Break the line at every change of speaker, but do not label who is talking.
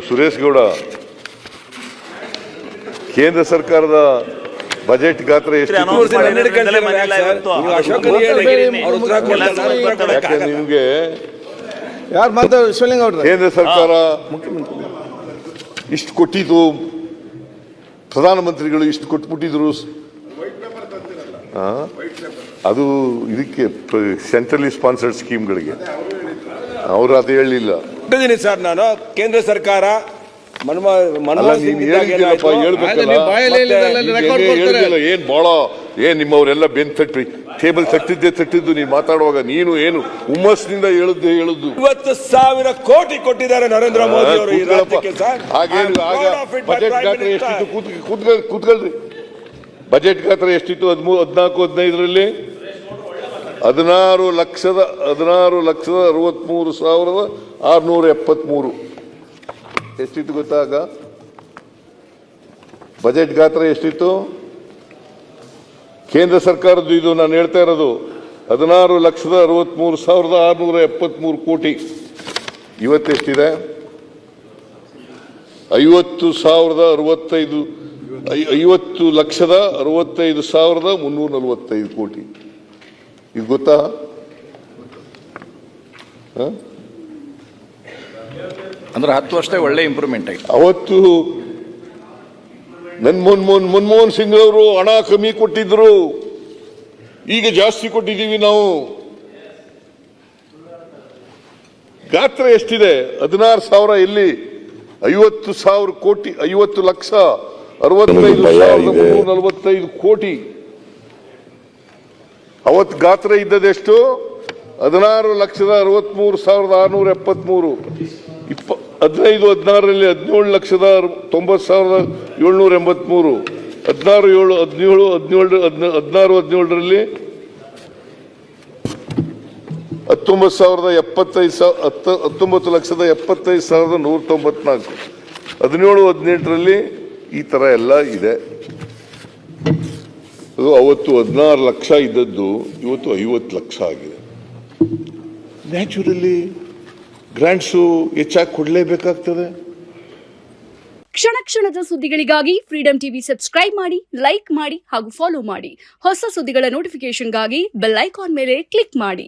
ಸುರೇಶ್ ಗೌಡ, ಕೇಂದ್ರ ಸರ್ಕಾರದ ಬಜೆಟ್ ಗಾತ್ರ ಎಷ್ಟು? ನಿಮಗೆ
ಯಾರು ಮಾತಾಡ ಶಿವಲಿಂಗ ಅವ್ರ
ಕೇಂದ್ರ ಸರ್ಕಾರ ಇಷ್ಟು ಕೊಟ್ಟಿದ್ದು, ಪ್ರಧಾನಮಂತ್ರಿಗಳು ಇಷ್ಟು ಕೊಟ್ಬಿಟ್ಟಿದ್ರು. ಅದು ಇದಕ್ಕೆ ಸೆಂಟ್ರಲಿ ಸ್ಪಾನ್ಸರ್ಡ್ ಸ್ಕೀಮ್ಗಳಿಗೆ ಅವರು ಅದು ಹೇಳಲಿಲ್ಲ
ಸರ್. ನಾನು ಕೇಂದ್ರ ಸರ್ಕಾರ
ಏನ್ ಬಹಳ ನಿಮ್ಮವರೆಲ್ಲ ಬೆನ್ ತಟ್ಟಿ ಟೇಬಲ್ ತಟ್ಟಿದ್ದು ನೀನು ಮಾತಾಡುವಾಗ ನೀನು ಏನು ಹುಮ್ಮಸ್ನಿಂದ ಹೇಳುದು.
50,000 ಕೋಟಿ ಕೊಟ್ಟಿದ್ದಾರೆ ನರೇಂದ್ರ ಮೋದಿ ಅವರು ಈ ರಾಜ್ಯಕ್ಕೆ ಸರ್.
ಹಾಗೇನು ಆಗ ಬಜೆಟ್ ಗಾತ್ರ ಎಷ್ಟಿತ್ತು? ಕೂತ್ಕೊಳ್ರಿ. ಬಜೆಟ್ ಗಾತ್ರ ಎಷ್ಟಿತ್ತು? 14-15ರಲ್ಲಿ 16,63,673 ಎಷ್ಟಿತ್ತು ಗೊತ್ತಾಗ? ಬಜೆಟ್ ಗಾತ್ರ ಎಷ್ಟಿತ್ತು ಕೇಂದ್ರ ಸರ್ಕಾರದ್ದು? ಇದು ನಾನು ಹೇಳ್ತಾ ಇರೋದು 16,63,673 ಕೋಟಿ. ಇವತ್ತೆಷ್ಟಿದೆ? 50,65,345 ಕೋಟಿ. ಇದು ಗೊತ್ತಾ?
ಅಂದ್ರೆ 10 ವರ್ಷದ ಒಳ್ಳೆ ಇಂಪ್ರೂವ್ಮೆಂಟ್ ಆಯ್ತು.
ಅವತ್ತು ಮನಮೋಹನ್ ಸಿಂಗ್ ಅವರು ಹಣ ಕಮ್ಮಿ ಕೊಟ್ಟಿದ್ರು, ಈಗ ಜಾಸ್ತಿ ಕೊಟ್ಟಿದ್ದೀವಿ ನಾವು. ಗಾತ್ರ ಎಷ್ಟಿದೆ? 16,000 ಎಲ್ಲಿ? 50,000 ಕೋಟಿ, 50,65,345 ಕೋಟಿ. ಅವತ್ತು ಗಾತ್ರ ಇದ್ದದೆಷ್ಟು? 16,63,673. 15-16ರಲ್ಲಿ 17,90,783. 16-17ರಲ್ಲಿ 19,75,194. 17-18ರಲ್ಲಿ ಈ ತರ ಎಲ್ಲ ಇದೆ. ಅದು ಅವತ್ತು 16 ಲಕ್ಷ ಇದ್ದದ್ದು ಇವತ್ತು 50 ಲಕ್ಷ ಆಗಿದೆ. ನ್ಯಾಚುರಲಿ ಗ್ರಾಂಟ್ಸು ಹೆಚ್ಚಾಗಿ ಕೊಡಲೇಬೇಕಾಗ್ತದೆ.
ಕ್ಷಣ ಕ್ಷಣದ ಸುದ್ದಿಗಳಿಗಾಗಿ ಫ್ರೀಡಂ ಟಿವಿ ಸಬ್ಸ್ಕ್ರೈಬ್ ಮಾಡಿ, ಲೈಕ್ ಮಾಡಿ ಹಾಗೂ ಫಾಲೋ ಮಾಡಿ. ಹೊಸ ಸುದ್ದಿಗಳ ನೋಟಿಫಿಕೇಶನ್ಗಾಗಿ ಬೆಲ್ ಐಕಾನ್ ಮೇಲೆ ಕ್ಲಿಕ್ ಮಾಡಿ.